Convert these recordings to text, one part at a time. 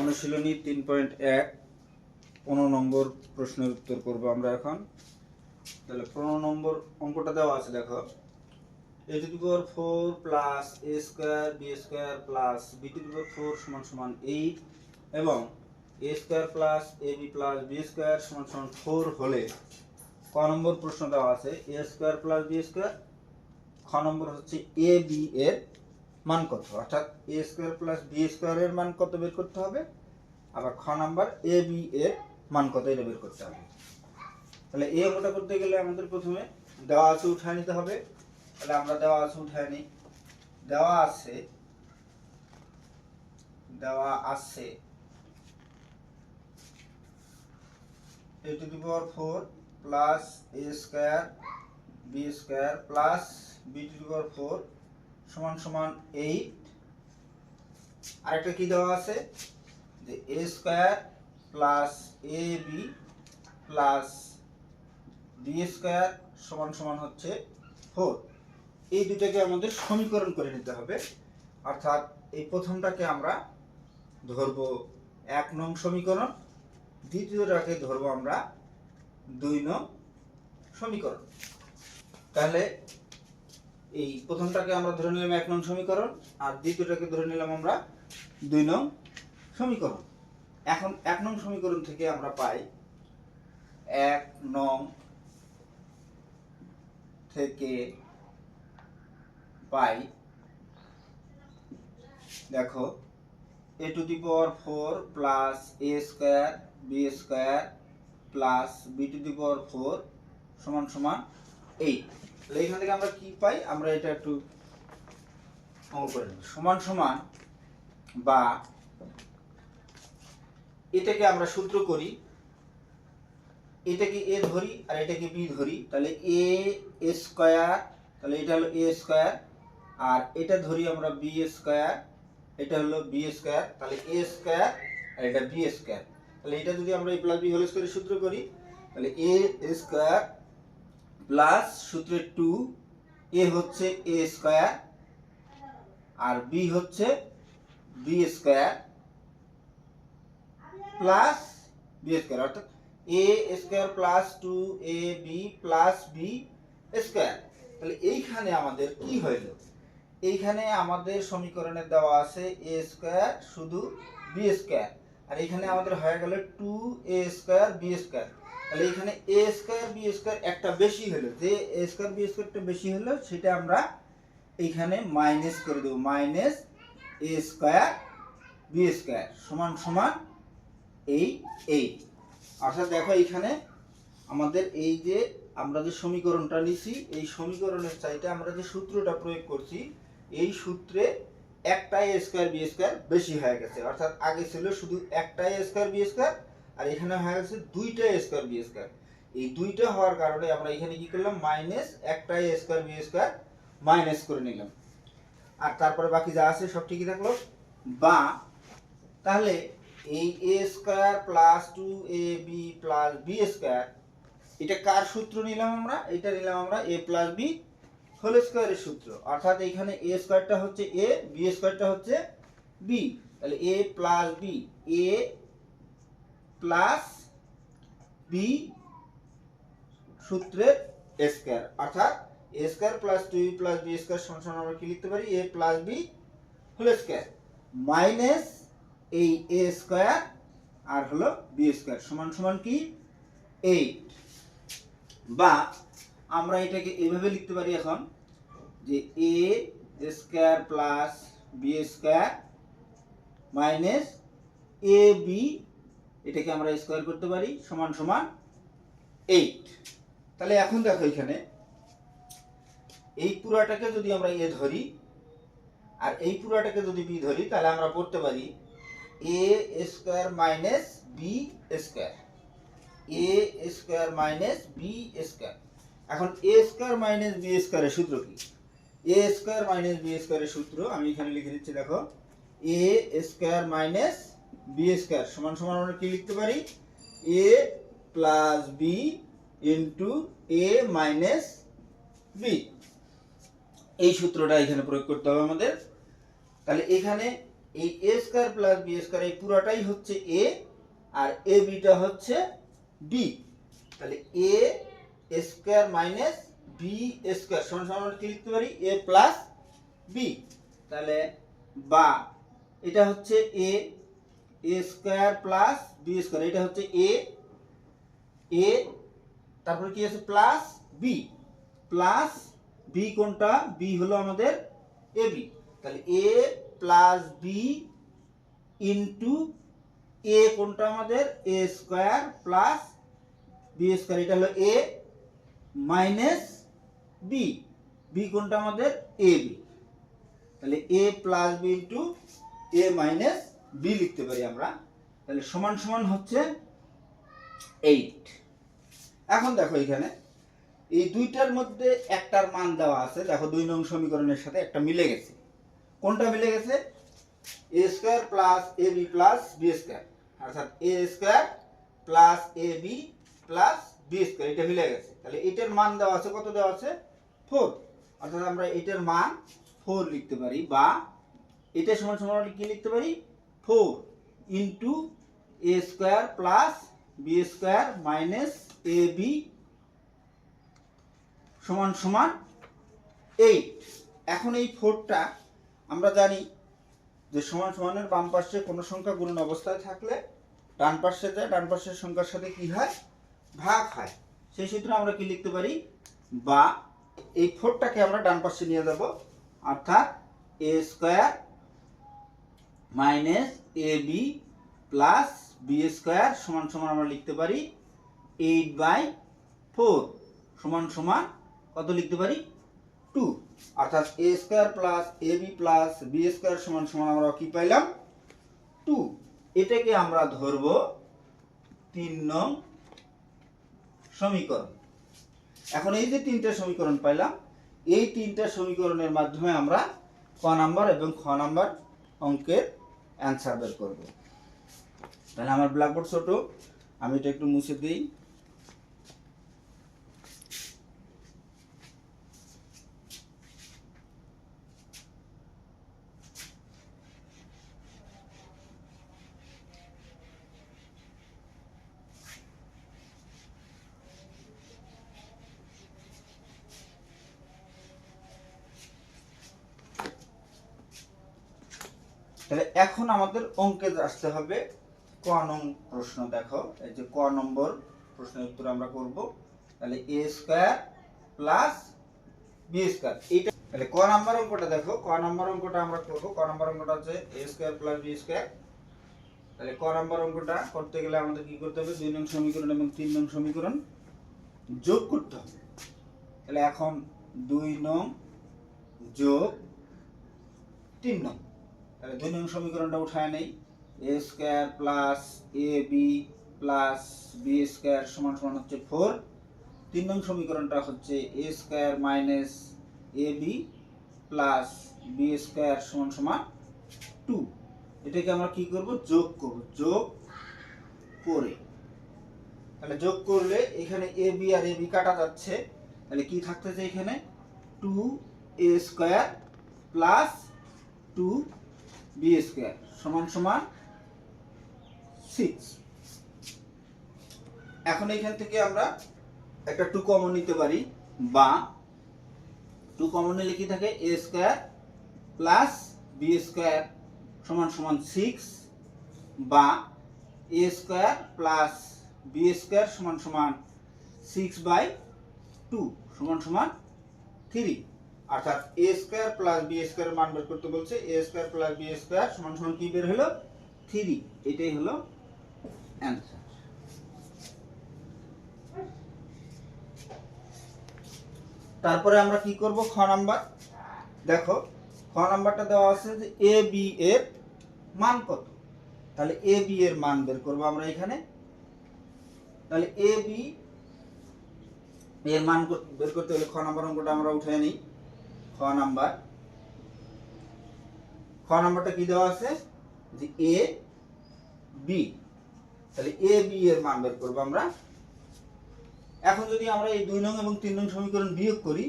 অনুশীলনী 3.1 15 নম্বর প্রশ্নের উত্তর করব আমরা এখন। তাহলে 15 নম্বর অঙ্কটা দেওয়া আছে, দেখো a⁴ plus a square b square plus b⁴ সমান সমান 8 এবং a square plus ab plus b square সমান সমান 4 হলে ক নম্বর প্রশ্ন দেওয়া আছে a square plus b square, খ নম্বর হচ্ছে a b এর মান কত, অর্থাৎ a square plus b square এর মান কত বের করতে হবে, আবার খ নাম্বার a b এর মান কত এটা বের করতে হবে। তাহলে এই অঙ্কটা করতে গেলে আমাদের প্রথমে দেওয়া আছে উঠায় নিতে হবে। তাহলে আমরা দেওয়া আছে উঠায় নিই। দেওয়া আছে a⁴ plus a square b square plus b⁴ সমান সমান 8। আরেকটা কি দেওয়া আছে যে a square plus ab plus b square সমান সমান হচ্ছে 4। এই দুটাকে আমাদের সমীকরণ করে নিতে হবে, অর্থাৎ এই প্রথমটাকে আমরা ধরব 1 নং সমীকরণ, দ্বিতীয়টাকে ধরব আমরা 2 নং সমীকরণ। তাহলে এই প্রথমটাকে আমরা ধরে নিলাম 1 নং সমীকরণ আর দ্বিতীয়টাকে ধরে নিলাম আমরা 2 নং সমীকরণ। এখন 1 নং সমীকরণ থেকে আমরা পাই 1 নং থেকে পাই, দেখো a⁴ plus a square b square plus b⁴ সমান সমান 8। তাহলে এখান থেকে আমরা কি পাই, আমরা এটা একটু অঙ্ক করে নেব। সমান সমান বা এটাকে আমরা সূত্র করি, এটাকে a ধরি আর এটাকে b ধরি, তাহলে a স্কয়ার, তাহলে এটা হলো a স্কয়ার, আর এটা ধরি আমরা b স্কয়ার, এটা হলো b স্কয়ার, তাহলে a স্কয়ার আর এটা b স্কয়ার। তাহলে এটা যদি আমরা a প্লাস b হোল স্কয়ারের সূত্র করি, তাহলে a স্কয়ার প্লাস সূত্রে 2, a হচ্ছে a স্কয়ার আর b হচ্ছে b square plus b square, অর্থাৎ a square plus 2ab plus b square. তাহলে এইখানে আমাদের কি হইল, এইখানে আমাদের সমীকরণে দেওয়া আছে a স্কয়ার শুধু b স্কয়ার, আর এখানে আমাদের হয়ে গেল 2a স্কয়ার b স্কয়ার। তাহলে এখানে a স্কয়ার b স্কয়ার একটা বেশি হলো, যে a স্কয়ার b স্কয়ারটা বেশি হলো সেটা আমরা এইখানে মাইনাস করে দেব, minus a square b square সমান সমান এই 8। অর্থাৎ দেখো এখানে আমাদের এই যে আমরা যে সমীকরণটা নিছি, এই সমীকরণের চাইতে আমরা যে সূত্রটা প্রয়োগ করছি, এই সূত্রে একটা a স্কয়ার b স্কয়ার বেশি হয়ে গেছে, অর্থাৎ আগে ছিল শুধু একটা a স্কয়ার b স্কয়ার আর এখানে হয়ে গেছে দুইটা a স্কয়ার b স্কয়ার। এই দুইটা হওয়ার কারণে আমরা এখানে কি করলাম, মাইনাস একটা a square b square minus করে নিলাম, আর তারপরে বাকি যা আছে সব ঠিকই থাকলো। বা তাহলে এই a square plus 2ab plus b square, এটা কার সূত্র নিলাম আমরা, এটা নিলাম আমরা a প্লাস b হোল স্কয়ারের সূত্র, অর্থাৎ এখানে a স্কয়ারটা হচ্ছে a, b স্কয়ারটা হচ্ছে b, তাহলে a plus b, a plus b সূত্রের স্কয়ার, অর্থাৎ a square plus 2ab plus b square সমান সমান আমরা কি লিখতে পারি, a plus b whole square minus এই a স্কয়ার আর হলো b স্কয়ার সমান সমান কি 8। বা আমরা এটাকে এইভাবে লিখতে পারি এখন যে a square plus b square minus ab, এটাকে আমরা স্কয়ার করতে পারি সমান সমান 8। তাহলে এখন দেখো এখানে এই পুরাটাকে যদি আমরা a ধরি আর এই পুরাটাকে যদি b ধরি, তাহলে আমরা পড়তে পারি a square minus b square, a square minus b square. এখন a স্কয়ার মাইনাস b স্কয়ারের সূত্র কি, a স্কয়ার মাইনাস b স্কয়ারের সূত্র আমি এখানে লিখে দিচ্ছি, দেখো a square minus b square সমান সমান আমরা কি লিখতে পারি, a plus b into a minus b। এই সূত্রটা এখানে প্রয়োগ করতে হবে আমাদের। তাহলে এখানে এই এ স্কয়ার প্লাস বি স্কয়ার এই পুরাটাই হচ্ছে এ, আর এ বিটা হচ্ছে বি। তাহলে এ স্কয়ার মাইনাস বি স্কয়ার সমান সমান কি লিখতে পারি, এ প্লাস বি। তাহলে বা এটা হচ্ছে এ স্কয়ার প্লাস বি স্কয়ার, এটা হচ্ছে এ এ, তারপরে কি আছে প্লাস বি, প্লাস বি কোনটা, বি হলো আমাদের এ বি। তাহলে এ প্লাস বি ইন্টু এ কোনটা আমাদের এ স্কয়ার প্লাস বি স্কয়ার, এটা হলো এ মাইনাস বি, বি কোনটা আমাদের এ বি। তাহলে এ প্লাস বি ইন্টু এ মাইনাস বি লিখতে পারি আমরা। তাহলে সমান সমান হচ্ছে 8। এখন দেখো এখানে এই দুইটার মধ্যে একটার মান দেওয়া আছে, দেখো 2 নং সমীকরণের সাথে একটা মিলে গেছে। কোনটা মিলে গেছে, এ square plus A B plus b square, অর্থাৎ এ square plus A B plus b square, এটা মিলে গেছে। তাহলে এটার মান দেওয়া আছে, কত দেওয়া আছে 4, অর্থাৎ আমরা এটার মান 4 লিখতে পারি, বা এটা সমান সমান কি লিখতে পারি 4 into a square plus b square minus a b সমান সমান 8। এখন এই 4টা আমরা জানি যে সমান সমানের বাম পাশে কোনো সংখ্যা গুণন অবস্থায় থাকলে ডান পাশে যায়, ডান পাশের সংখ্যার সাথে কি হয় ভাগ হয়। সেই সূত্রে আমরা কি লিখতে পারি, বা এই 4টাকে আমরা ডান পাশে নিয়ে যাব, অর্থাৎ এ square minus a B plus b square সমান সমান আমরা লিখতে পারি 8/4 সমান সমান কত লিখতে পারি 2, অর্থাৎ এ square plus A B plus b square সমান সমান আমরা কি পাইলাম 2। এটাকে আমরা ধরব 3 নং সমীকরণ। এখন এই যে 3টা সমীকরণ পাইলাম, এই 3টা সমীকরণের মাধ্যমে আমরা ক নাম্বার এবং খ নাম্বার অঙ্কের অ্যান্সার বের করব। তাহলে আমার ব্ল্যাকবোর্ড ছোট, আমি এটা একটু মুছে দিই। তাহলে এখন আমাদের অঙ্কে আসতে হবে ক নং প্রশ্ন। দেখো এই যে ক নম্বর প্রশ্নের উত্তর আমরা করব। তাহলে এ স্কয়ার প্লাস বি স্কয়ার, এইটা তাহলে ক নাম্বার অঙ্কটা দেখো, ক নাম্বার অঙ্কটা আমরা করব। ক নাম্বার অঙ্কটা হচ্ছে এ স্কয়ার প্লাস বি স্কয়ার। তাহলে ক নাম্বার অঙ্কটা করতে গেলে আমাদের কি করতে হবে, 2 নং সমীকরণ এবং 3 নং সমীকরণ যোগ করতে হবে। তাহলে এখন 2 নং যোগ 3 নং, তাহলে 2 নং সমীকরণটা উঠায় নেই, এ square plus A B plus b square সমান সমান হচ্ছে 4। 3 নং সমীকরণটা হচ্ছে এ square minus a B plus b square সমান সমান 2। এটাকে আমরা কি করব, যোগ করব। যোগ করে তাহলে যোগ করলে এখানে A B R A B কাটা যাচ্ছে, তাহলে কি থাকতেছে এখানে 2a square plus 2b square সমান সমান 6। এখন এখান থেকে আমরা একটা 2 কমন নিতে পারি, বা 2 কমন নিলে কি থাকে a square plus b square সমান সমান 6, বা a square plus b square সমান সমান 6/2 সমান সমান 3। অর্থাৎ a square plus b square মান বের করতে বলছে, a square plus b square সমান সমান কি বের হলো 3। এটাই হলো অ্যানসার। তারপরে আমরা কি করব, খ নাম্বার। দেখো খ নাম্বারটা দেওয়া আছে যে a b এর মান কত। তাহলে a b এর মান বের করব আমরা এখানে। তাহলে a b এর মান বের করতে হলে খ নাম্বার অঙ্কটা আমরা উঠিয়ে নিই। খ নাম্বারটা কি দেওয়া আছে যে a b, তাহলে a b এর মান বের করব আমরা। এখন যদি আমরা এই 2 নং এবং 3 নং সমীকরণ বিয়োগ করি,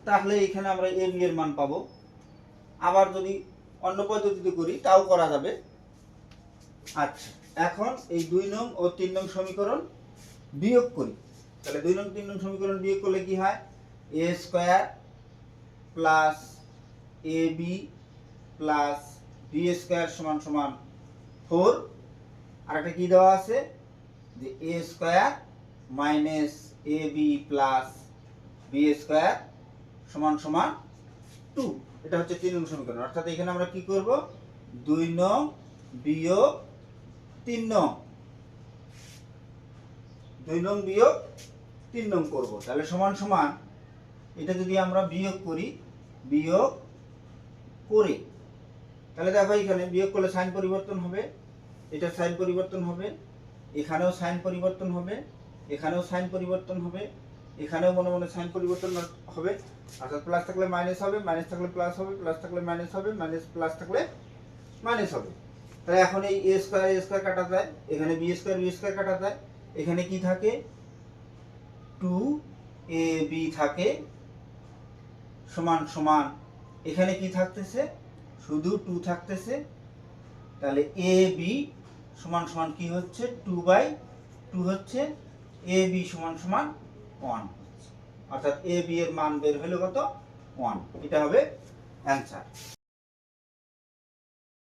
তাহলে এখানে আমরা a b এর মান পাবো। আবার যদি অন্য পদ্ধতিতে করি তাও করা যাবে। আচ্ছা, এখন এই 2 নং ও 3 নং সমীকরণ বিয়োগ করি। তাহলে 2 নং 3 নং সমীকরণ বিয়োগ করলে কি হয়? a square plus ab plus b square সমান সমান 4। আর একটা কি দেওয়া আছে যে a square minus ab plus b square সমান সমান 2। এটা হচ্ছে 3 নং সমীকরণ। অর্থাৎ এখানে আমরা কি করব? 2 নং বিয়োগ 3 নং, 2 নং বিয়োগ 3 নং করব। তাহলে সমান সমান এটা যদি আমরা বিয়োগ করি, বিয়োগ করে, তাহলে দেখো এখানে বিয়োগ করলে সাইন পরিবর্তন হবে, এটা সাইন পরিবর্তন হবে, এখানেও সাইন পরিবর্তন হবে, এখানেও সাইন পরিবর্তন হবে, এখানেও মনে মনে সাইন পরিবর্তন হবে। অর্থাৎ প্লাস থাকলে মাইনাস হবে, মাইনাস থাকলে প্লাস হবে, প্লাস থাকলে মাইনাস হবে, মাইনাস প্লাস থাকলে মাইনাস হবে। তাহলে এখন এই a স্কয়ার কাটা যায়, এখানে b স্কয়ার কাটা যায়, এখানে কি থাকে? 2ab থাকে সমান সমান, এখানে কি থাকতেছে? শুধু 2 থাকতেছে। তাহলে ab সমান সমান কি হচ্ছে? 2/2 হচ্ছে, ab সমান সমান 1 হচ্ছে। অর্থাৎ ab এর মান বের হলো কত? 1। এটা হবে অ্যান্সার।